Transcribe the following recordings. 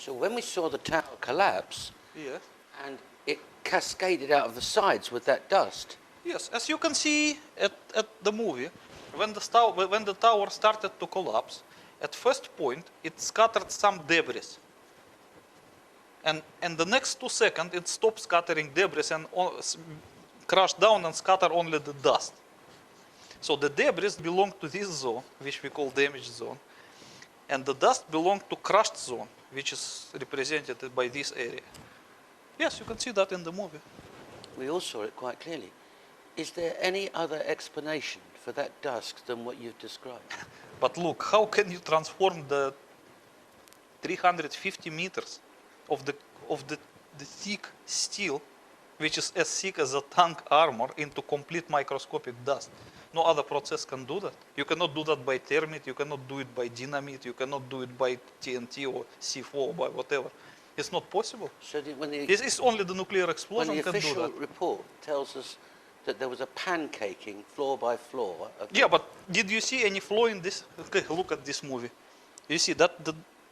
So when we saw the tower collapse, Yes. and it cascaded out of the sides with that dust. Yes, as you can see at the movie, when the tower started to collapse, at first point it scattered some debris. And the next 2 seconds it stopped scattering debris and crashed down and scatter only the dust. So the debris belonged to this zone, which we call damaged zone, and the dust belonged to crushed zone, which is represented by this area. Yes, you can see that in the movie. We all saw it quite clearly. Is there any other explanation for that dust than what you've described? But look, how can you transform the 350 meters of the thick steel, which is as thick as a tank armor, into complete microscopic dust? No other process can do that. You cannot do that by thermite, you cannot do it by dynamite, you cannot do it by TNT or C4 or by whatever. It's not possible. So This is only the nuclear explosion when the can do official that. report tells us that there was a pancaking floor by floor. Yeah, but did you see any flaw in this? Okay, look at this movie. You see that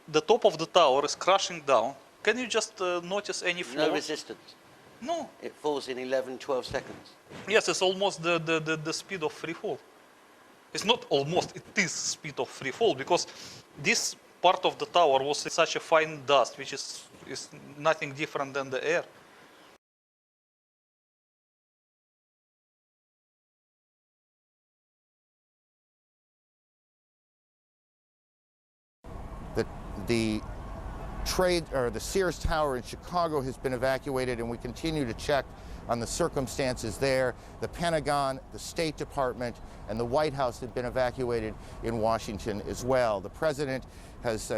the top of the tower is crashing down. Can you just notice any flaw? No resistance. No. It falls in 11, 12 seconds. Yes, it's almost the speed of free fall. It's not almost, it is speed of free fall, because this part of the tower was such a fine dust, which is nothing different than the air. The Sears Tower in Chicago has been evacuated, and we continue to check on the circumstances there. The Pentagon, the State Department, and the White House have been evacuated in Washington as well. The president has,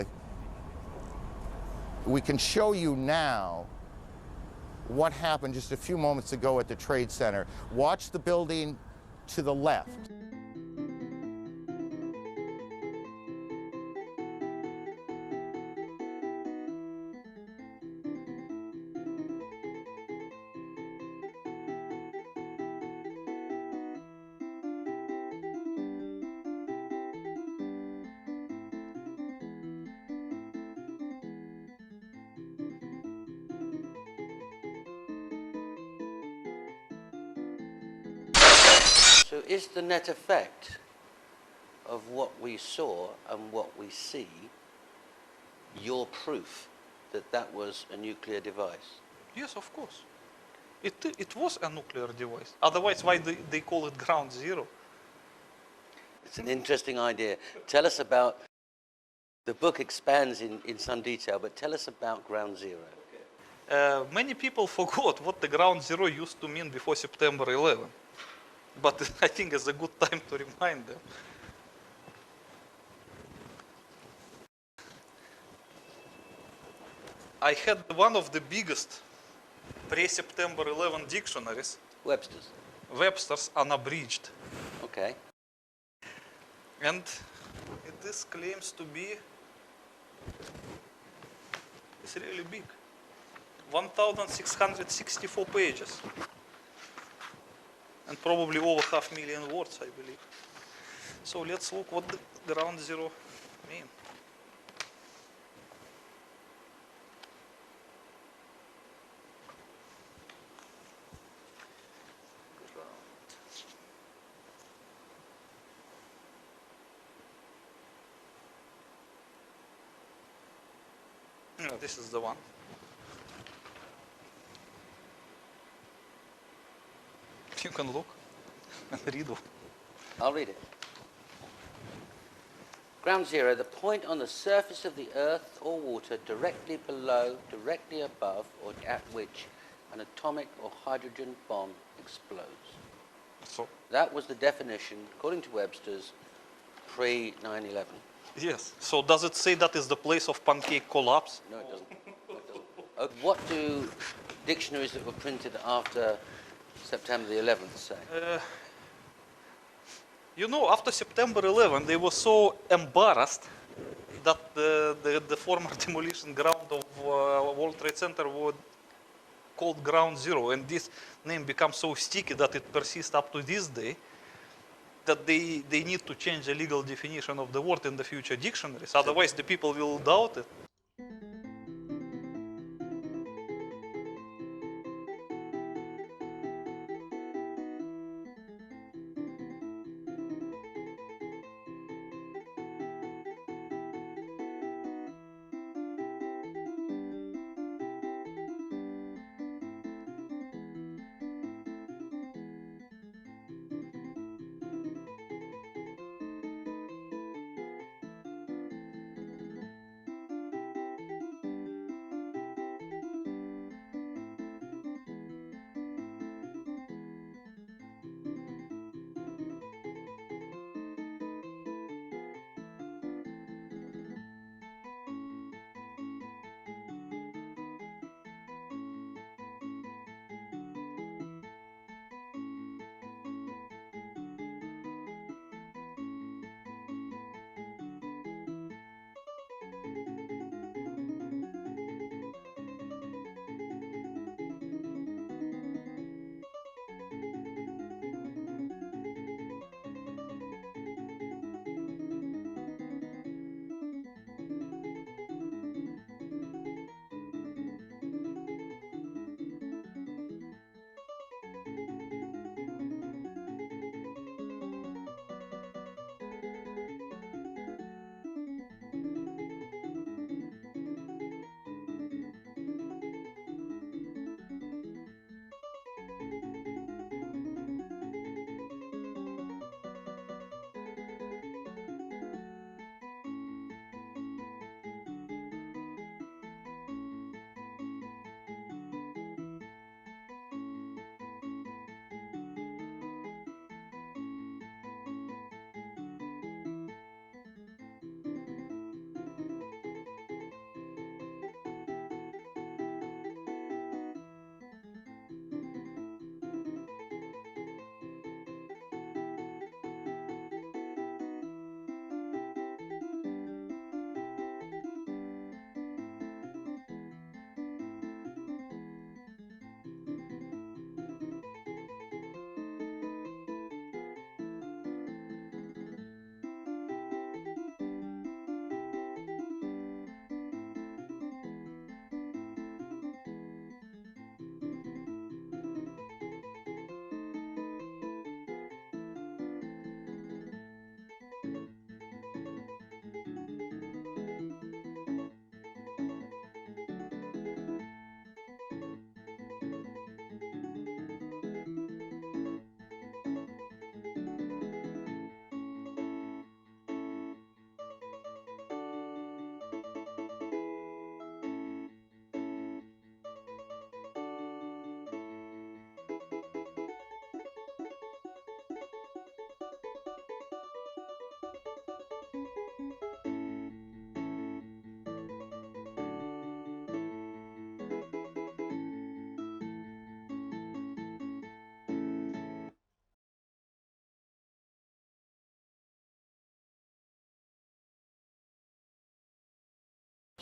we can show you now what happened just a few moments ago at the Trade Center. Watch the building to the left. So is the net effect of what we saw and what we see your proof that that was a nuclear device? Yes, of course. It was a nuclear device. Otherwise, why they call it ground zero? It's an interesting idea. Tell us about, the book expands in some detail, but tell us about ground zero. Many people forgot what the ground zero used to mean before September 11. But I think it's a good time to remind them. I had one of the biggest pre-September 11 dictionaries, Webster's. Webster's Unabridged. Okay. And this claims to be, it's really big. 1,664 pages. And probably over 500,000 words, I believe. So let's look what the ground zero mean. No, this is the one. You can look and read it. I'll read it. Ground zero, the point on the surface of the earth or water directly below, directly above, or at which an atomic or hydrogen bomb explodes. So, That was the definition, according to Webster's, pre-9/11. yes. So does it say that is the place of pancake collapse? No, it doesn't. No, it doesn't. What do dictionaries that were printed after September the 11th say? You know, after September 11, they were so embarrassed that the former demolition ground of World Trade Center was called Ground Zero, and this name becomes so sticky that it persists up to this day, that they need to change the legal definition of the word in the future dictionaries. Otherwise, the people will doubt it.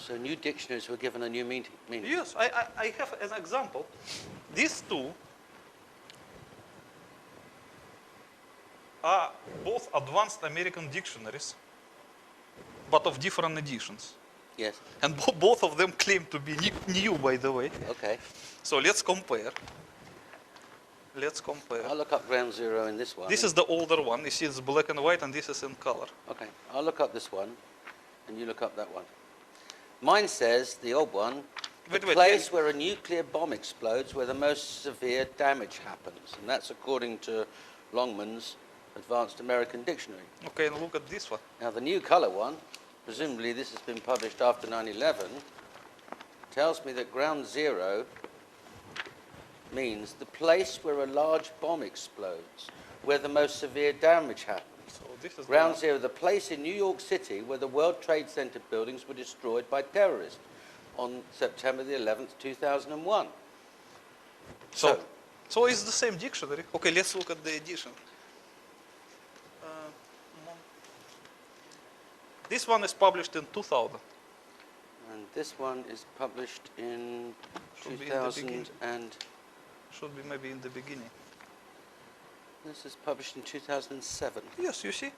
So new dictionaries were given a new meaning. Yes, I have an example. These two are both advanced American dictionaries, but of different editions. Yes. And both of them claim to be new, by the way. Okay. So let's compare. Let's compare. I'll look up ground zero in this one. This is the older one. You see it's black and white, and this is in color. Okay. I'll look up this one, and you look up that one. Mine says, the old one, the Wait, place where a nuclear bomb explodes where the most severe damage happens. And that's according to Longman's Advanced American Dictionary. Okay, and look at this one. Now, the new color one, presumably this has been published after 9/11, tells me that ground zero means the place where a large bomb explodes, where the most severe damage happens. So this is Ground zero, the place in New York City where the World Trade Center buildings were destroyed by terrorists on September the 11th, 2001. So it's the same dictionary. Okay, let's look at the edition. This one is published in 2000. And this one is published in Should be in the 2000 beginning. and Should be maybe in the beginning. this is published in 2007. Yes, you see?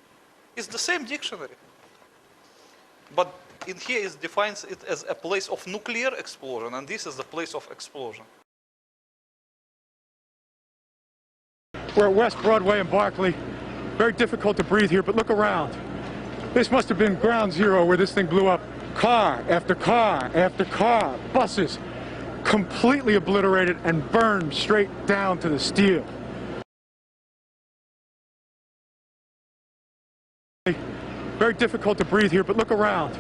It's the same dictionary. But in here it defines it as a place of nuclear explosion, and this is the place of explosion. We're at West Broadway in Barclay. Very difficult to breathe here, but look around. This must have been ground zero where this thing blew up. Car after car after car, buses, completely obliterated and burned straight down to the steel. Very difficult to breathe here, but look around.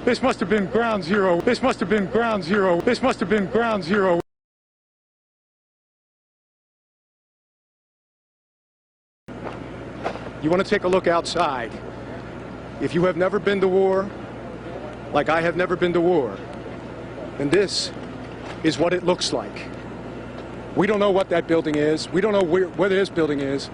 This must have been ground zero. This must have been ground zero. This must have been ground zero. You want to take a look outside. If you have never been to war, like I have never been to war, then this is what it looks like. We don't know what that building is. We don't know where this building is.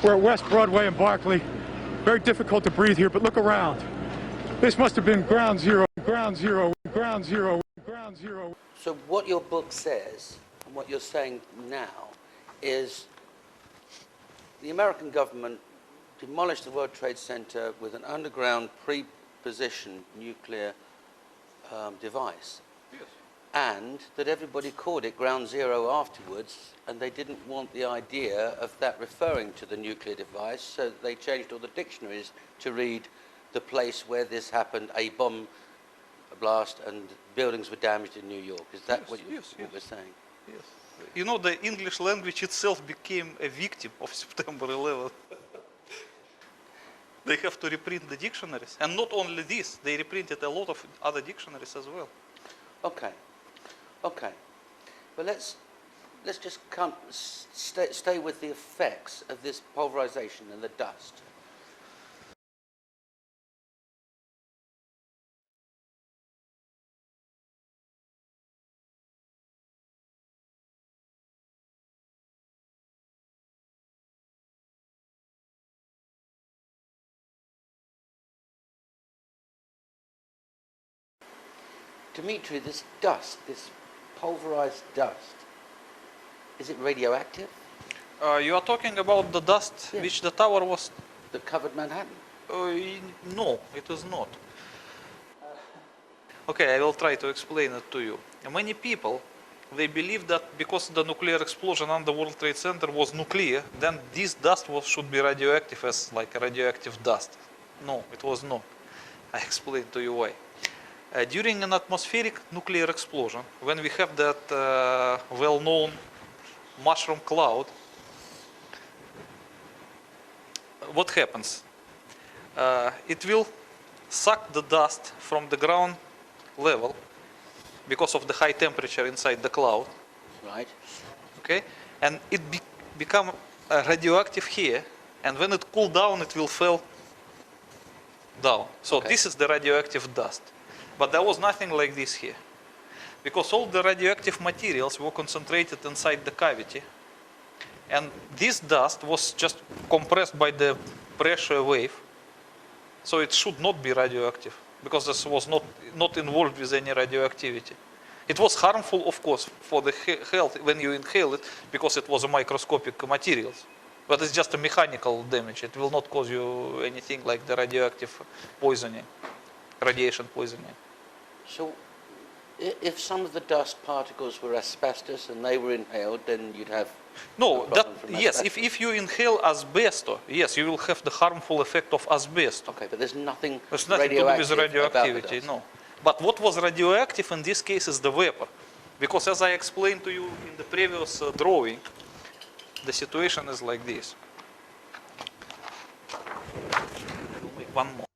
We're at West Broadway in Barclay. Very difficult to breathe here, but look around. This must have been ground zero, ground zero, ground zero, ground zero. So what your book says, and what you're saying now, is the American government demolished the World Trade Center with an underground pre-positioned nuclear device. Yes. And that everybody called it ground zero afterwards, and they didn't want the idea of that referring to the nuclear device, so they changed all the dictionaries to read the place where this happened, a bomb blast, and buildings were damaged in New York. Is that Yes, what yes, we're yes. saying? Yes. You know, the English language itself became a victim of September 11th. They have to reprint the dictionaries. And not only this, they reprinted a lot of other dictionaries as well. Okay. Okay. But let's just stay with the effects of this pulverization and the dust. Dimitri, this dust, this pulverized dust, is it radioactive You are talking about the dust Yes. which the tower was... that covered Manhattan? No, it is not. Okay, I will try to explain it to you. Many people, they believe that because the nuclear explosion on the World Trade Center was nuclear, then this dust should be radioactive as like radioactive dust. No, it was not. I explain to you why. During an atmospheric nuclear explosion, when we have that well-known mushroom cloud, what happens? It will suck the dust from the ground level because of the high temperature inside the cloud, Right. okay? And it become radioactive here, and when it cool down, it will fall down. So Okay. this is the radioactive dust. But there was nothing like this here, because all the radioactive materials were concentrated inside the cavity, and this dust was just compressed by the pressure wave, so it should not be radioactive, because this was not involved with any radioactivity. It was harmful, of course, for the health when you inhale it, because it was a microscopic materials. But it's just a mechanical damage. It will not cause you anything like the radioactive poisoning, radiation poisoning. So, if some of the dust particles were asbestos and they were inhaled, then you'd have No, a that, problem from yes, asbestos. if you inhale asbestos, yes, you will have the harmful effect of asbestos. Okay, but there's nothing There's nothing to do with about the radioactivity, dust. no. But what was radioactive in this case is the vapor. Because as I explained to you in the previous drawing, the situation is like this. We'll make one more.